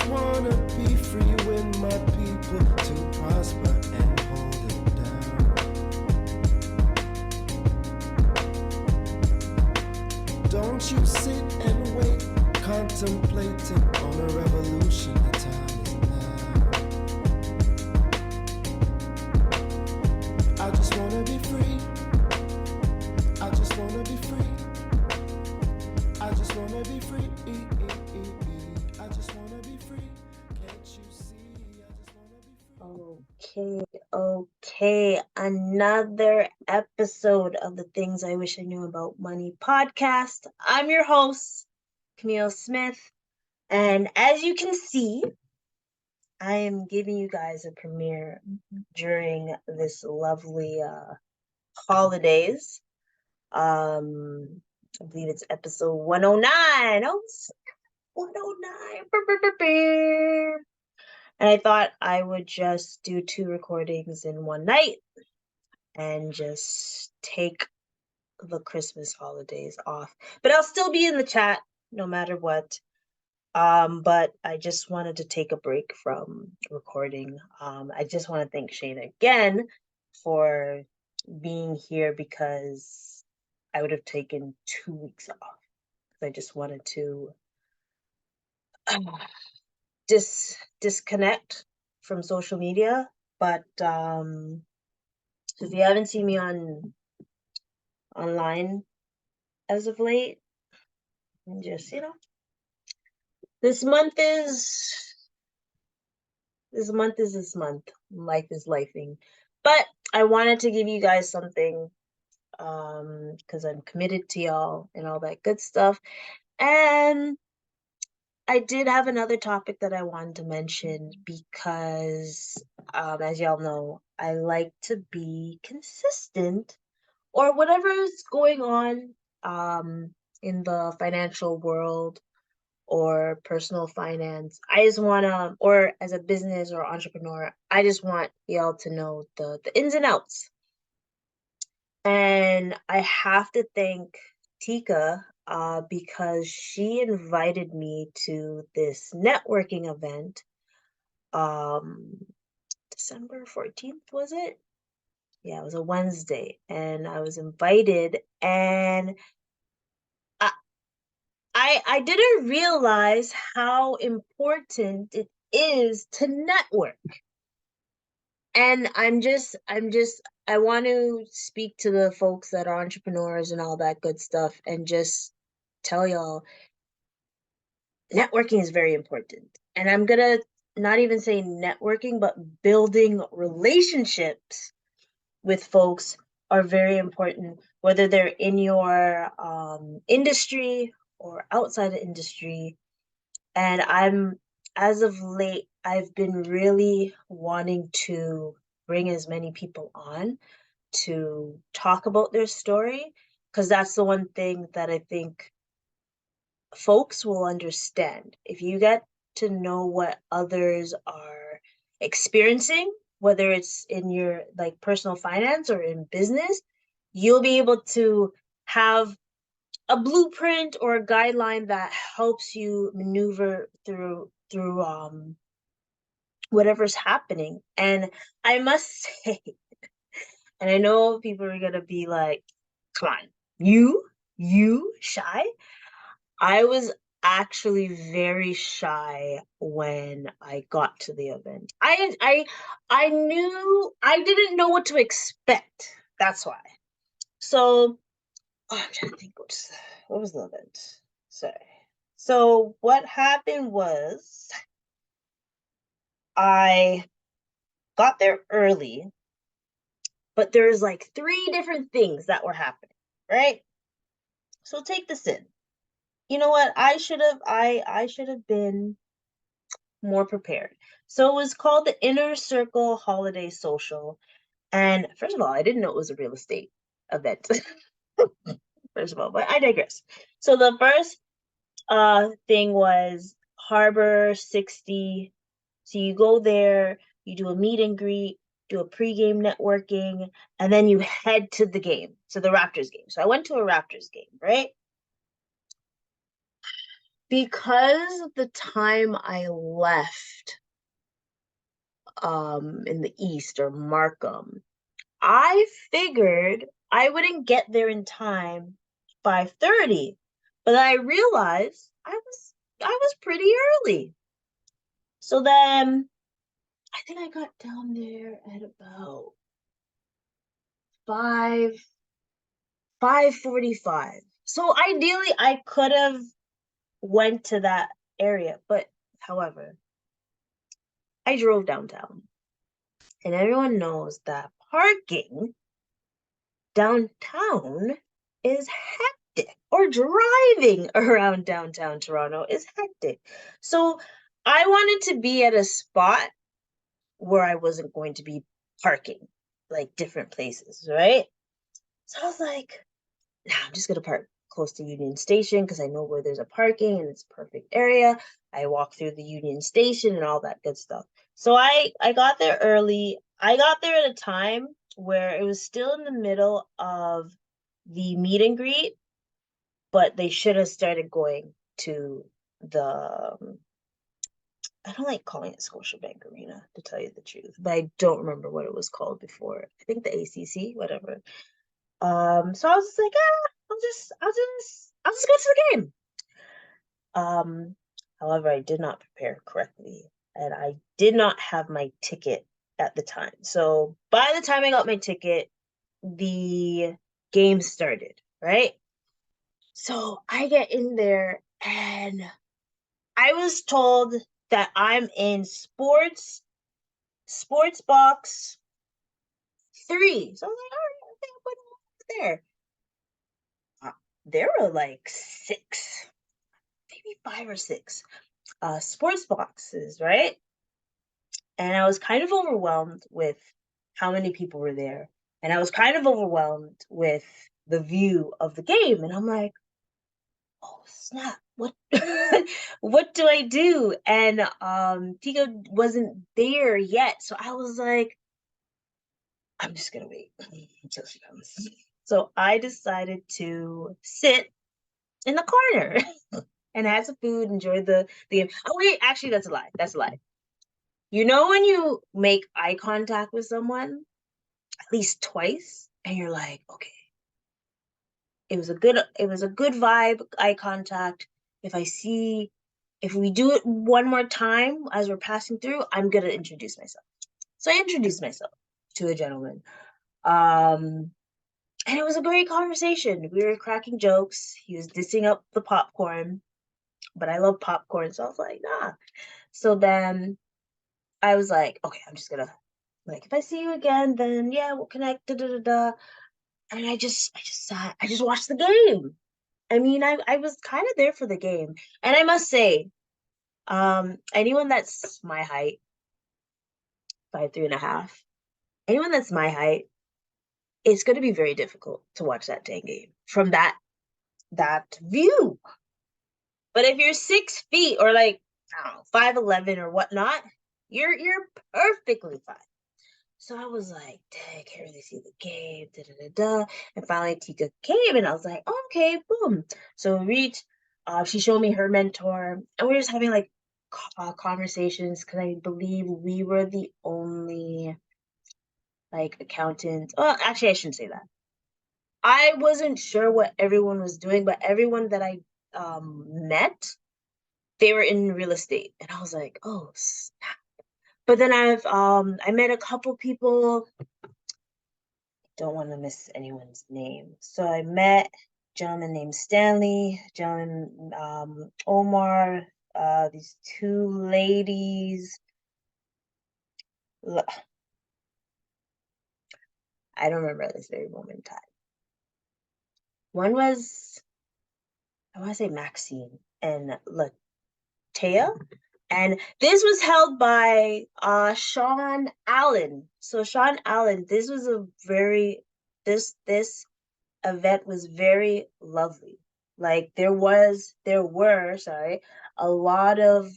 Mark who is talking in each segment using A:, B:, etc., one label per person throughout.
A: wanna be free when my people to prosper and hold it down. Don't you sit and wait, contemplating on a revolution. The time is now. I just wanna be free. I just wanna be free. I just wanna be free. I just wanna be free. Can't you see? I just wanna be free.
B: Okay. Another episode of the Things I Wish I Knew About Money podcast. I'm your host, Kamille Smith. And as you can see, I am giving you guys a premiere during this lovely holidays. I believe it's episode 109. Oh, 109. And I thought I would just do 2 recordings in one night and just take the Christmas holidays off. But I'll still be in the chat no matter what. But I just wanted to take a break from recording. I just want to thank Shayna again for being here because I would have taken 2 weeks off. I just wanted to disconnect from social media. But if you haven't seen me online as of late, and just this month is this month. Life is lifing. But I wanted to give you guys something because I'm committed to y'all and all that good stuff. And I did have another topic that I wanted to mention because, as y'all know, I like to be consistent or whatever is going on in the financial world or personal finance. I just want to, or as a business or entrepreneur, I just want y'all to know the ins and outs. And I have to thank Tika because she invited me to this networking event. December 14th, was it? Yeah, it was a Wednesday, and I was invited, and I didn't realize how important it is to network. And I want to speak to the folks that are entrepreneurs and all that good stuff and just tell y'all networking is very important. And I'm going to not even say networking, but building relationships with folks are very important, whether they're in your industry or outside the industry. And as of late, I've been really wanting to bring as many people on to talk about their story, because that's the one thing that I think folks will understand. If you get to know what others are experiencing, whether it's in your personal finance or in business, you'll be able to have a blueprint or a guideline that helps you maneuver through whatever's happening. And I must say, and I know people are gonna be like, come on, you shy? I was actually very shy when I got to the event. I knew I didn't know what to expect. That's why. So I'm trying to think what was the event? Sorry. So what happened was I got there early, but there's 3 different things that were happening, right? So take this in. You know what? I should have been more prepared. So it was called the Inner Circle Holiday Social. And first of all, I didn't know it was a real estate event. First of all, but I digress. So the first thing was Harbor 60. So you go there, you do a meet and greet, do a pregame networking, and then you head to the game, to the Raptors game. So I went to a Raptors game, right? because of the time I left in the East or Markham, I figured I wouldn't get there in time 5:30, but I realized I was pretty early. So then I think I got down there at about 5 5:45. So ideally I could have went to that area, but however, I drove downtown. And everyone knows that parking downtown is hectic, or driving around downtown Toronto is hectic. So I wanted to be at a spot where I wasn't going to be parking like different places, right? So I was like, nah, I'm just gonna park close to Union Station because I know where there's a parking and it's a perfect area. I walk through the Union Station and all that good stuff. So I got there early. I got there at a time where it was still in the middle of the meet and greet, but they should have started going to the I don't like calling it Scotiabank Arena, to tell you the truth, but I don't remember what it was called before. I think the ACC, whatever. So I was just like, I'll just go to the game. Um, However, I did not prepare correctly, and I did not have my ticket at the time. So by the time I got my ticket, the game started, right? So I get in there and I was told that I'm in sports box 3. So I was like, all right, okay, I'll put it over there. There were like 6, maybe 5 or 6 sports boxes, right? And I was kind of overwhelmed with how many people were there. And I was kind of overwhelmed with the view of the game. And I'm like, oh snap, what what do I do? And Tika wasn't there yet. So I was like, I'm just gonna wait until she comes. So I decided to sit in the corner and had some food, enjoyed the oh wait, actually that's a lie. That's a lie. You know when you make eye contact with someone at least twice and you're like, okay, it was a good vibe, eye contact. If I see if we do it one more time as we're passing through, I'm gonna introduce myself. So I introduced myself to a gentleman. Um and it was a great conversation. We were cracking jokes. He was dissing up the popcorn, but I love popcorn, so I was like, nah. So then I was like, okay, I'm just gonna like if I see you again, then yeah, we'll connect. Da, da, da, da. And I just sat, I just watched the game. I mean, I was kind of there for the game. And I must say, anyone that's my height, 5'3.5", anyone that's my height, it's gonna be very difficult to watch that dang game from that view. But if you're 6 feet or like, I don't know, 5'11" or whatnot, you're perfectly fine. So I was like, dang, I can't really see the game, da da da da. And finally Tika came and I was like, oh, okay, boom. So we reached, she showed me her mentor, and we were just having like conversations because I believe we were the only like accountants. Well, actually, I shouldn't say that. I wasn't sure what everyone was doing, but everyone that I met, they were in real estate. And I was like, oh, snap. But then I met a couple people, don't want to miss anyone's name. So I met a gentleman named Stanley, gentleman Omar, these 2 ladies. I don't remember at this very moment in time. One was, I want to say Maxine and Latea. And this was held by Sean Allen. So Sean Allen, this was a very this event was very lovely. Like there were, sorry, a lot of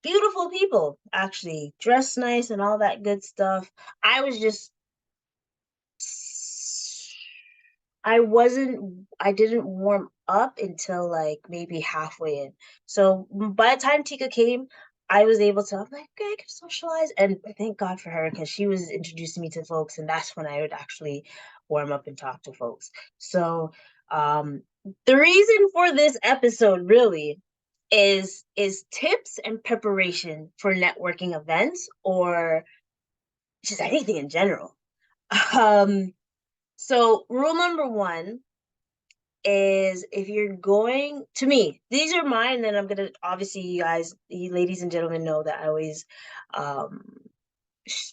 B: beautiful people actually dressed nice and all that good stuff. I was just I didn't warm up until like maybe halfway in. So by the time Tika came, I was able to, I'm like, okay, I can socialize. And thank God for her because she was introducing me to folks, and that's when I would actually warm up and talk to folks. So um the reason for this episode really is tips and preparation for networking events or just anything in general. Um, so rule number one is if you're going to me, these are mine, and then I'm gonna obviously you guys, you ladies and gentlemen know that I always um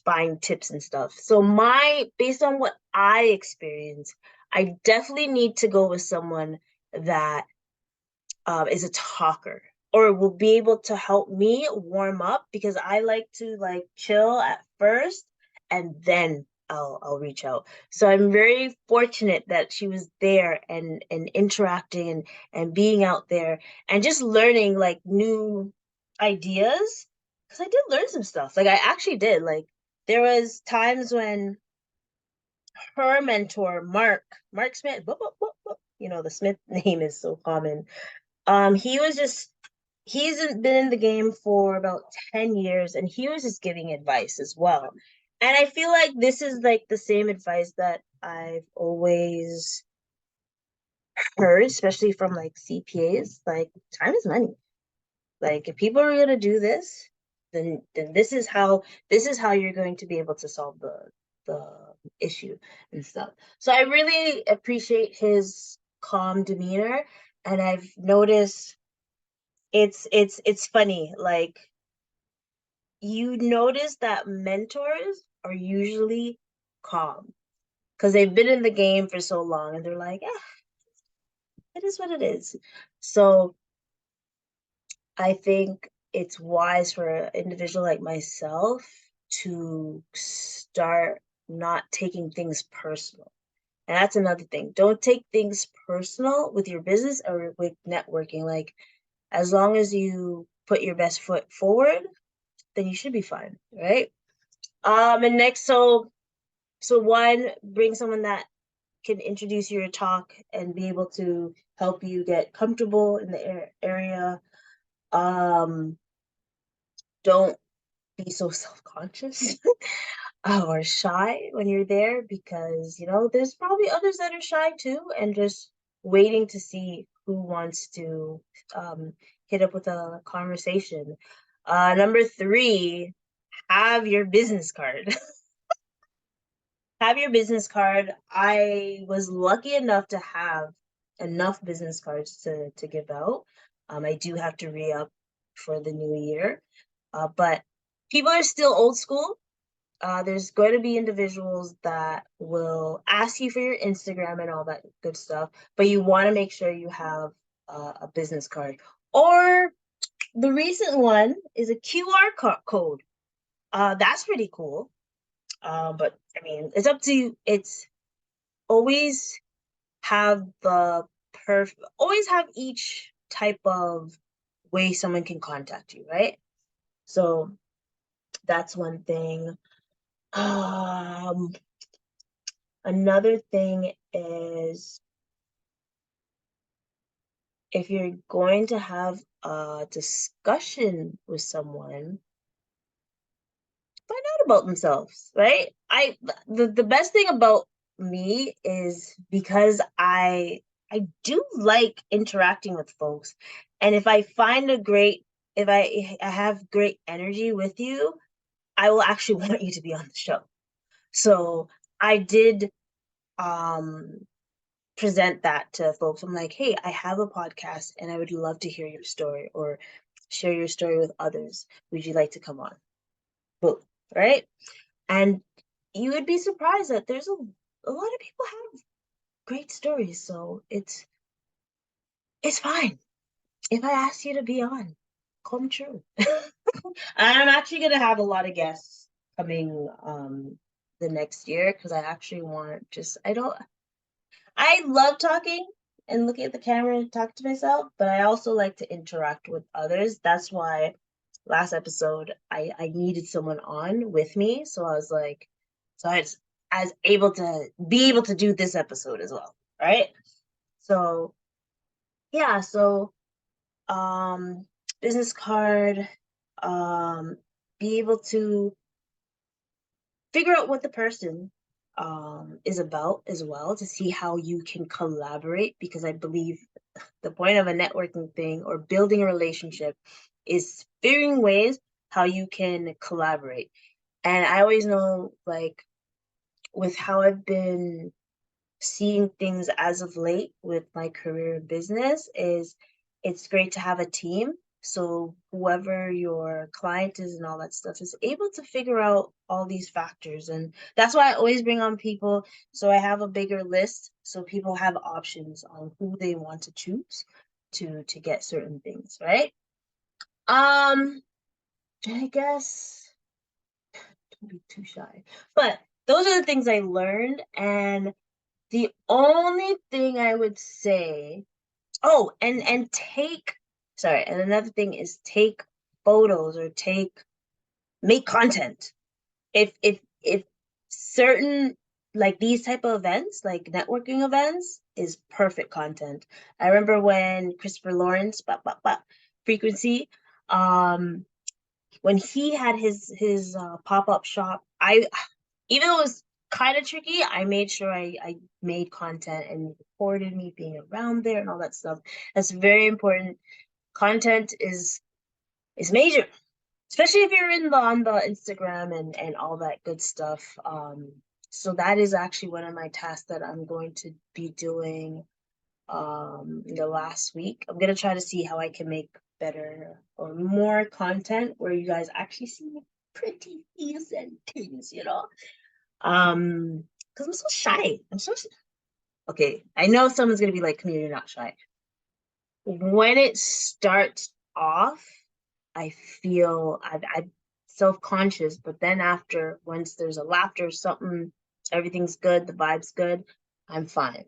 B: buying tips and stuff. So my based on what I experience, I definitely need to go with someone that is a talker or will be able to help me warm up because I like to like chill at first and then I'll reach out. So I'm very fortunate that she was there and interacting and being out there and just learning like new ideas because I did learn some stuff. Like I actually did. Like there was times when her mentor Mark Smith, you know the Smith name is so common. He was just he's been in the game for about 10 years and he was just giving advice as well. And I feel like this is like the same advice that I've always heard, especially from like CPAs, like time is money. Like if people are gonna do this, then this is how you're going to be able to solve the issue and stuff. So I really appreciate his calm demeanor and I've noticed it's funny like you notice that mentors are usually calm because they've been in the game for so long and they're like yeah, it is what it is. So I think it's wise for an individual like myself to start not taking things personal. And that's another thing, don't take things personal with your business or with networking. Like as long as you put your best foot forward, then you should be fine, right? And next, so one, bring someone that can introduce you to talk and be able to help you get comfortable in the area. Um, don't be so self-conscious or shy when you're there because you know there's probably others that are shy too and just waiting to see who wants to um, hit up with a conversation. Number three, have your business card. Have your business card. I was lucky enough to have enough business cards to give out. I do have to re-up for the new year, but people are still old school. There's going to be individuals that will ask you for your Instagram and all that good stuff, but you want to make sure you have a business card. Or the recent one is a QR code. That's pretty cool. But I mean, it's up to you. It's always have the always have each type of way someone can contact you, right? So that's one thing. Um, Another thing is if you're going to have a discussion with someone, find out about themselves, right? The best thing about me is because I do like interacting with folks. And if I find a great if I have great energy with you, I will actually want you to be on the show. So I did um present that to folks. I'm like, hey, I have a podcast and I would love to hear your story or share your story with others. Would you like to come on? Boom, right? And you would be surprised that there's a lot of people have great stories. So it's fine. If I ask you to be on, come true. I'm actually gonna have a lot of guests coming the next year because I actually want just I love talking and looking at the camera and talk to myself, but I also like to interact with others. That's why last episode I needed someone on with me. So I was like, so I was able to be able to do this episode as well. right? So yeah, so business card, be able to figure out what the person is about as well, to see how you can collaborate, because I believe the point of a networking thing or building a relationship is figuring ways how you can collaborate. And I always know, like, with how I've been seeing things as of late with my career in business, is it's great to have a team. So whoever your client is and all that stuff is able to figure out all these factors. And that's why I always bring on people. So I have a bigger list so people have options on who they want to choose to get certain things, right? I guess don't be too shy. But those are the things I learned. And the only thing I would say, oh, and take, sorry, and another thing is take photos or make content. If certain, like these type of events, like networking events, is perfect content. I remember when Christopher Lawrence, frequency, um, when he had his pop-up shop, I, even though it was kind of tricky, I made sure I made content and recorded me being around there and all that stuff. That's very important. Content is major, especially if you're on the Instagram and all that good stuff. So that is actually one of my tasks that I'm going to be doing in the last week. I'm gonna try to see how I can make better or more content where you guys actually see pretty face and things, you know. Because I'm so shy. Okay. I know someone's gonna be like, "Kamille, you're not shy." When it starts off, I feel I'm self-conscious, but then after, once there's a laughter or something, everything's good, the vibe's good, I'm fine.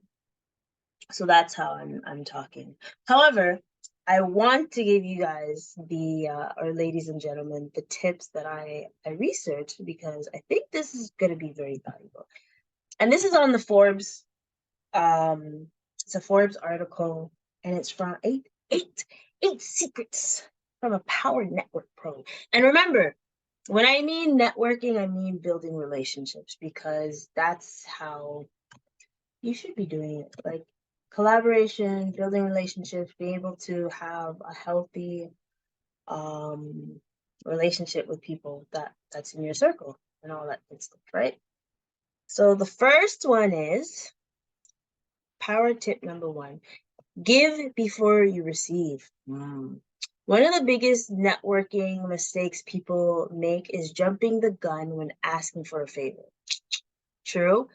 B: So that's how I'm talking. However, I want to give you guys or ladies and gentlemen, the tips that I researched, because I think this is going to be very valuable. And this is on the Forbes. It's a Forbes article, and it's from eight secrets from a power network pro. And remember, when I mean networking, I mean building relationships, because that's how you should be doing it. Like collaboration, building relationships, being able to have a healthy relationship with people that's in your circle and all that good stuff, right? So the first one is power tip number one: give before you receive. One of the biggest networking mistakes people make is jumping the gun when asking for a favor. True.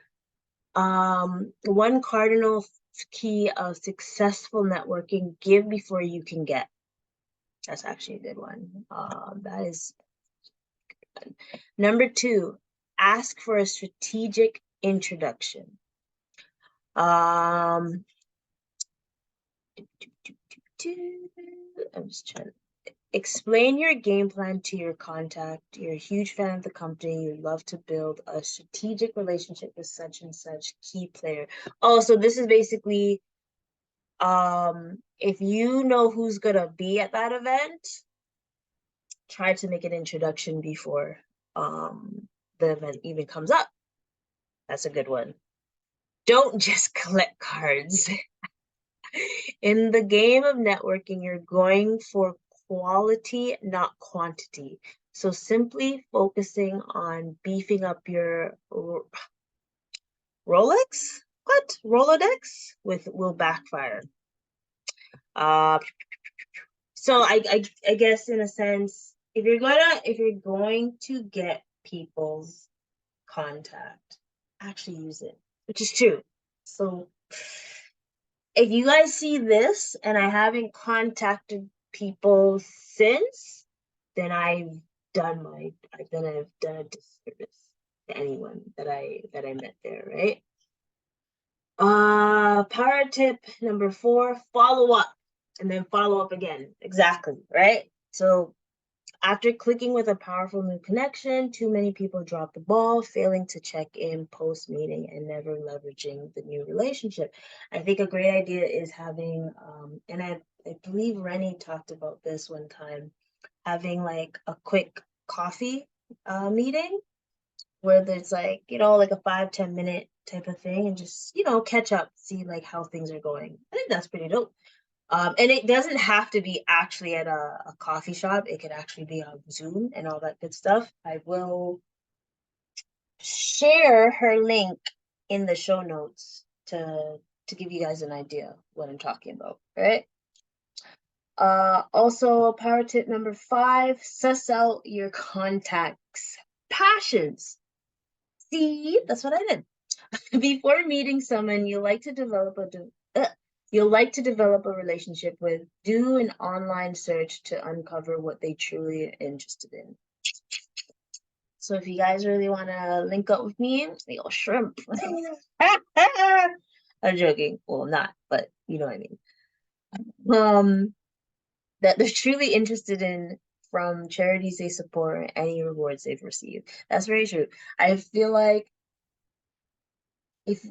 B: One cardinal key of successful networking: give before you can get. That's actually a good one. That is good. Number two, ask for a strategic introduction. I'm just trying to explain your game plan to your contact. You're a huge fan of the company. You'd love to build a strategic relationship with such and such key player. Oh, so this is basically, if you know who's gonna be at that event, try to make an introduction before the event even comes up. That's a good one. Don't just collect cards. In the game of networking, you're going for quality, not quantity. So simply focusing on beefing up your Rolex? What? Rolodex will backfire. So I guess in a sense, if you're going to get people's contact, actually use it, which is true. So if you guys see this and I haven't contacted people since, then I've done a disservice to anyone that I met there, right? Power tip number 4, follow up and then follow up again. Exactly, right? So After clicking with a powerful new connection, too many people drop the ball, failing to check in post meeting and never leveraging the new relationship. I think a great idea is having, and I believe Rennie talked about this one time, having like a quick coffee meeting where there's like, like a 5-10 minute type of thing and just, catch up, see like how things are going. I think that's pretty dope. And it doesn't have to be actually at a coffee shop. It could actually be on Zoom and all that good stuff. I will share her link in the show notes to give you guys an idea what I'm talking about. All right. Also, power tip number 5, suss out your contacts' passions. See, that's what I did. Before meeting someone you'll like to develop a relationship with, do an online search to uncover what they truly are interested in. So if you guys really want to link up with me, you'll shrimp. I'm joking. Well, not, but you know what I mean. That they're truly interested in, from charities they support or any rewards they've received. That's very true. I feel like if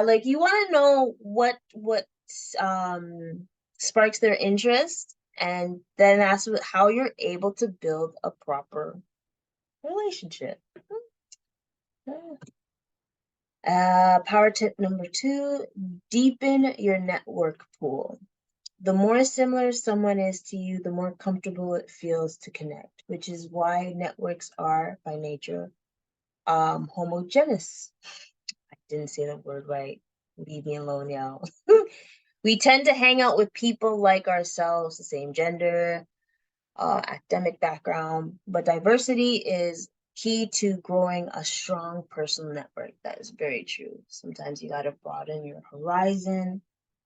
B: like you want to know what sparks their interest, and then that's how you're able to build a proper relationship. Power tip number 2, deepen your network pool. The more similar someone is to you, the more comfortable it feels to connect, which is why networks are by nature homogeneous. I didn't say the word right. Leave me alone, y'all. We tend to hang out with people like ourselves, the same gender, academic background, but diversity is key to growing a strong personal network. That is very true. Sometimes you got to broaden your horizon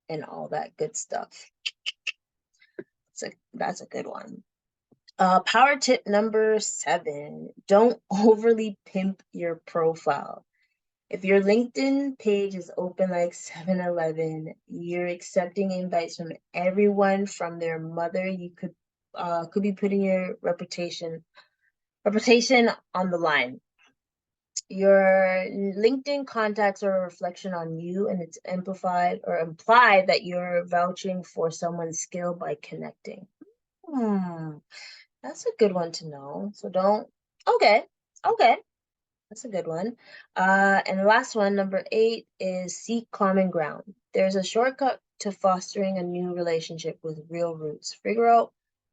B: and all that good stuff. So that's a good one. Power tip number 7, don't overly pimp your profile. If your LinkedIn page is open like 7-Eleven, you're accepting invites from everyone from their mother. You could be putting your reputation on the line. Your LinkedIn contacts are a reflection on you, and it's amplified or implied that you're vouching for someone's skill by connecting. That's a good one to know. So don't. Okay. That's a good one. And the last one, number 8, is seek common ground. There's a shortcut to fostering a new relationship with real roots. Figure out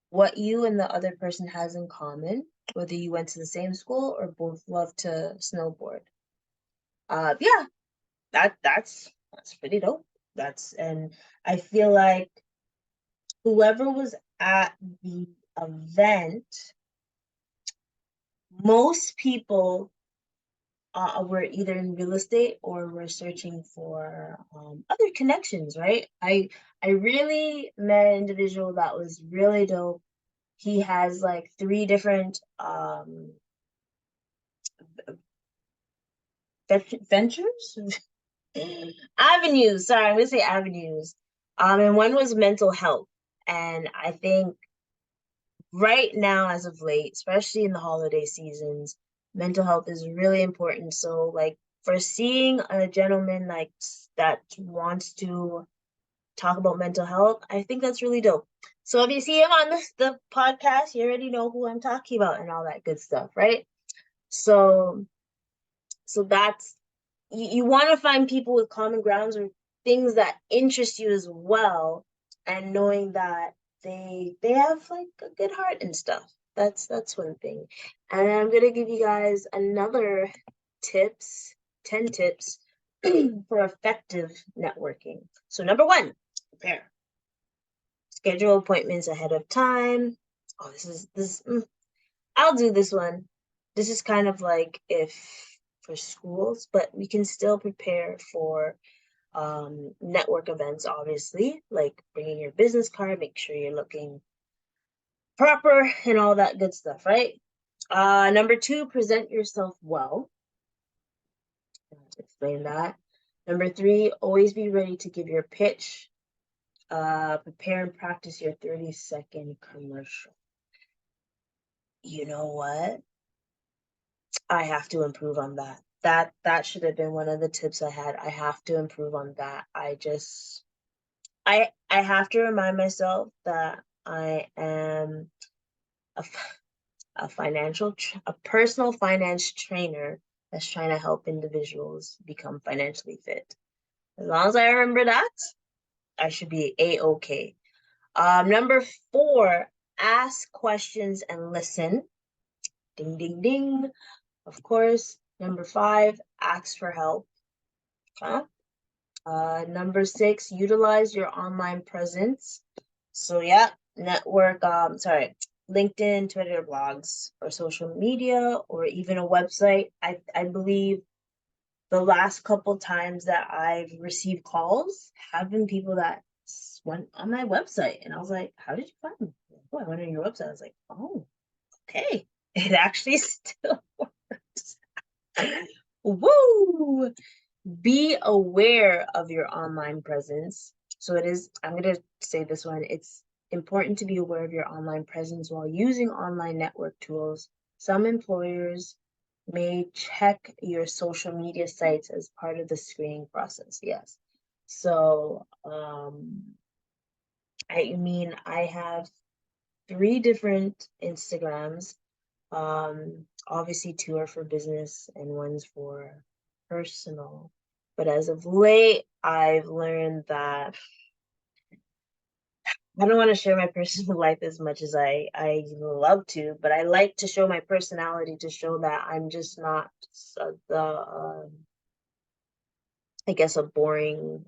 B: what you and the other person has in common, whether you went to the same school or both love to snowboard. Yeah, that's pretty dope. And I feel like whoever was at the event, most people were either in real estate or were searching for other connections, right? I really met an individual that was really dope. He has like 3 different ventures, avenues. Sorry, I'm gonna say avenues. And one was mental health, and I think right now, as of late, especially in the holiday seasons, mental health is really important. So like for seeing a gentleman like that wants to talk about mental health, I think that's really dope. So if you see him on the podcast, you already know who I'm talking about and all that good stuff, right? So that's, you want to find people with common grounds or things that interest you as well, and knowing that they have like a good heart and stuff. That's one thing. And I'm gonna give you guys another 10 tips for effective networking. So number 1, prepare. Schedule appointments ahead of time. Oh, I'll do this one. This is kind of like if for schools, but we can still prepare for network events, obviously, like bringing your business card, make sure you're looking proper and all that good stuff, right? Number 2, present yourself well. Let's explain that. Number 3, always be ready to give your pitch. Prepare and practice your 30-second commercial. you know what? I have to improve on that. That should have been one of the tips I had. I have to improve on that. I have to remind myself that I am a, a personal finance trainer that's trying to help individuals become financially fit. As long as I remember that, I should be a-okay. Number 4, ask questions and listen. Ding, ding, ding. Of course. Number 5, ask for help. Okay. Number 6, utilize your online presence. So yeah, network, LinkedIn, Twitter, blogs, or social media, or even a website. I believe the last couple times that I've received calls have been people that went on my website, and I was like, how did you find me? Oh, I went on your website. I was like, oh, okay. It actually still works. Woo! Be aware of your online presence. So it is, I'm going to say this one, it's important to be aware of your online presence while using online network tools. Some employers may check your social media sites as part of the screening process. Yes. So, I have 3 different Instagrams. Obviously 2 are for business and 1's for personal. But as of late, I've learned that I don't want to share my personal life as much as I love to, but I like to show my personality to show that I'm just not I guess, a boring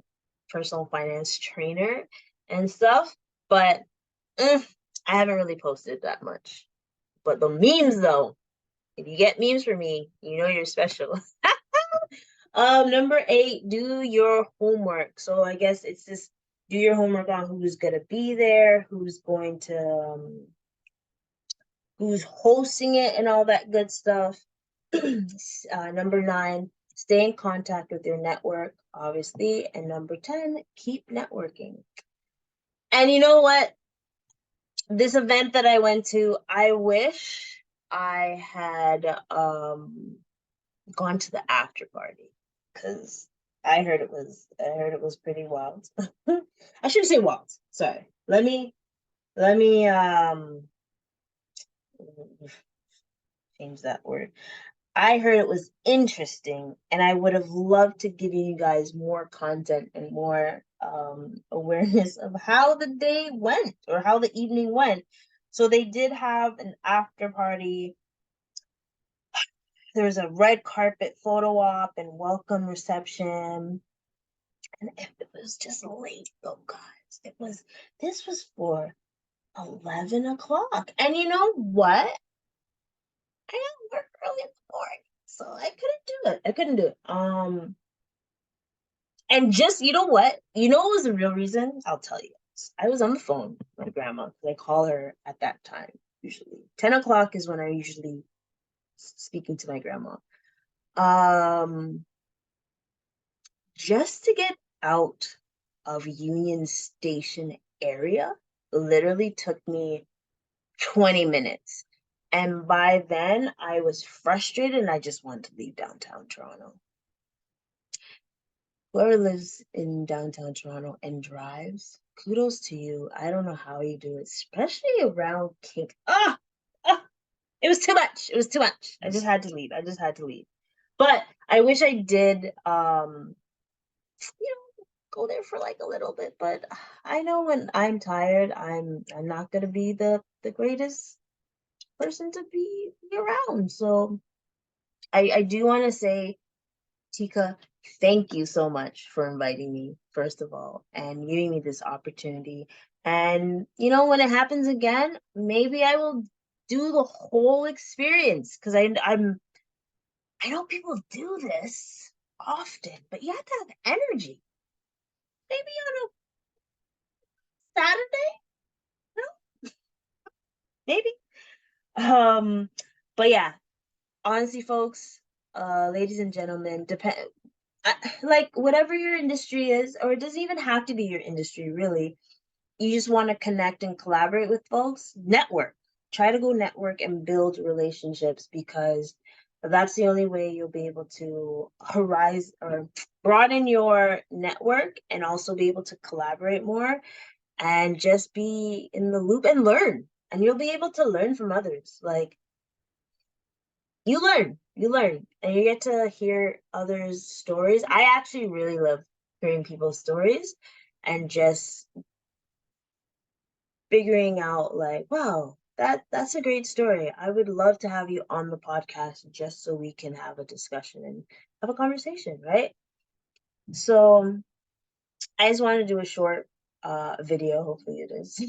B: personal finance trainer and stuff. But I haven't really posted that much. But the memes, though, if you get memes from me, you know you're special. Number 8, do your homework. So I guess it's just do your homework on who's gonna be there, who's going to, who's hosting it, and all that good stuff. Number 9, stay in contact with your network, obviously. And number 10, keep networking. And you know what? This event that I went to, I wish I had gone to the after party, because I heard it was pretty wild. I shouldn't say wild. Sorry. Let me change that word. I heard it was interesting, and I would have loved to give you guys more content and more awareness of how the day went or how the evening went. So they did have an after party. There was a red carpet photo op and welcome reception. And it was just late though, guys. This was for 11 o'clock. And you know what? I got work early in the morning, so I couldn't do it. I couldn't do it. And just, you know what? You know what was the real reason? I'll tell you. I was on the phone with my grandma, because I call her at that time, usually. 10 o'clock is when I usually speaking to my grandma. Just to get out of Union Station area literally took me 20 minutes. And by then I was frustrated and I just wanted to leave downtown Toronto. Whoever lives in downtown Toronto and drives, kudos to you. I don't know how you do it, especially around King. It was too much. It was too much. I just had to leave. I just had to leave. But I wish I did go there for like a little bit, but I know when I'm tired, I'm not gonna be the greatest person to be around. So I do want to say, Tika, thank you so much for inviting me, first of all, and giving me this opportunity. And when it happens again, maybe I will do the whole experience, because I know people do this often, but you have to have energy. Maybe on a Saturday, no, maybe. But yeah, honestly, folks, ladies and gentlemen, like whatever your industry is, or it doesn't even have to be your industry, really. You just want to connect and collaborate with folks, network. try to go network and build relationships, because that's the only way you'll be able to horizon or broaden your network and also be able to collaborate more and just be in the loop and learn. And you'll be able to learn from others. Like, you learn, and you get to hear others' stories. I actually really love hearing people's stories and just figuring out, like, wow, that's a great story. I would love to have you on the podcast just so we can have a discussion and have a conversation, right? So I just wanted to do a short video. Hopefully it is.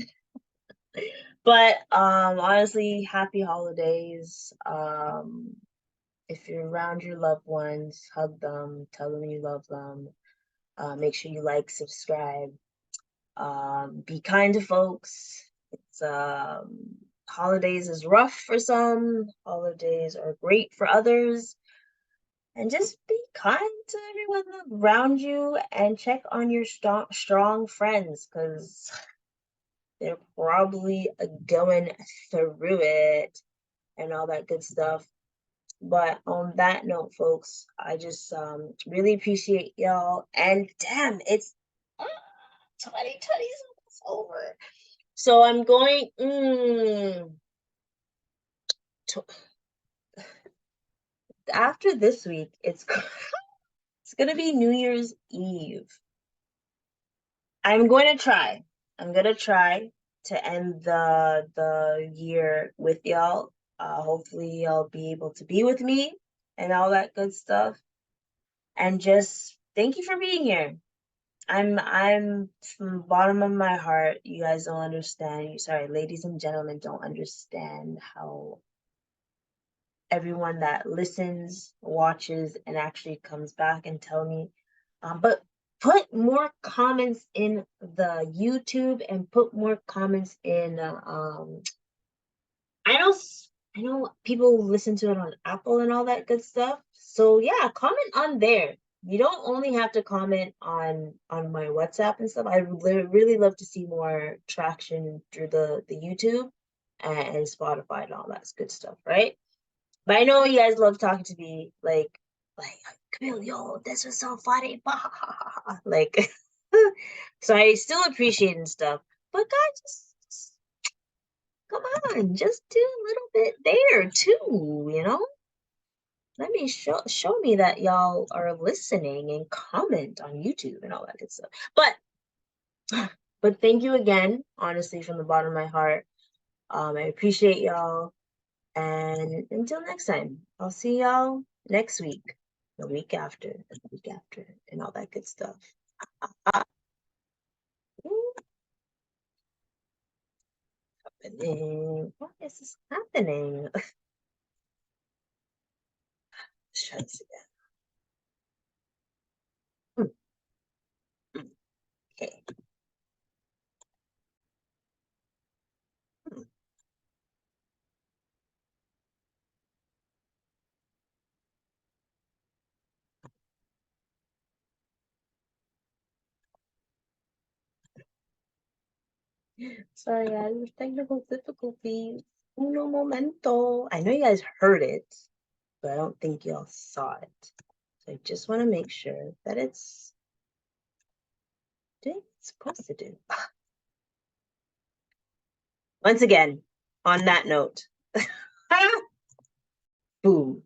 B: But honestly, happy holidays. If you're around your loved ones, hug them, tell them you love them. Make sure you like, subscribe. Be kind to folks. It's holidays is rough for some, holidays are great for others. And just be kind to everyone around you and check on your strong friends, because they're probably going through it and all that good stuff. But on that note, folks, I just really appreciate y'all. And damn, it's 2020 is almost over. So I'm going after this week, it's gonna be New Year's Eve. I'm gonna try to end the year with y'all. Hopefully y'all be able to be with me and all that good stuff. And just thank you for being here. I'm from the bottom of my heart. You guys don't understand. Sorry, ladies and gentlemen, don't understand how everyone that listens, watches, and actually comes back and tell me. But put more comments in the YouTube and put more comments in. I know people listen to it on Apple and all that good stuff. So yeah, comment on there. You don't only have to comment on my WhatsApp and stuff. I really love to see more traction through the YouTube and Spotify and all that good stuff, right? But I know you guys love talking to me, like Kamille, yo, this was so funny, like. So I still appreciate and stuff. But guys, just come on, just do a little bit there too, you know? Let me show me that y'all are listening and comment on YouTube and all that good stuff. But thank you again, honestly, from the bottom of my heart. I appreciate y'all. And until next time, I'll see y'all next week, the week after, and all that good stuff. Happening. What is this happening? Let's try this again. Okay. Sorry, guys, technical difficulties. Uno momento. I know you guys heard it, but I don't think y'all saw it. So I just want to make sure that it's doing what it's supposed to do. Once again, on that note, boom.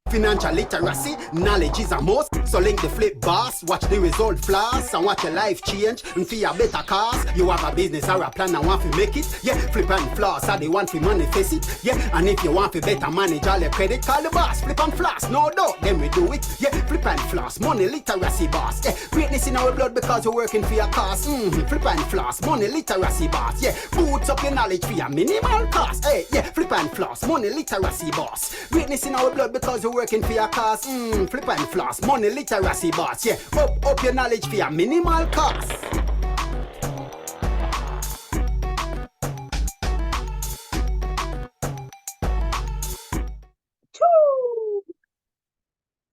C: Financial literacy, knowledge is a must. So link the flip boss, watch the result flash, and watch your life change. And for your better cause, you have a business or a plan and want to make it. Yeah, flip and floss, are the one to manifest it. Yeah, and if you want to better manage all your credit, call the boss. Flip and floss, no doubt, then we do it. Yeah, flip and floss, money literacy boss. Yeah, greatness in our blood because we're working for your cause. Flip and floss, money literacy boss. Yeah, boots up your knowledge for your minimal cost. Hey, yeah, flip and floss, money literacy boss. Greatness in our blood because we're working for your cause. Flip and floss, money literacy boss. Yeah, up your knowledge for your minimal cost.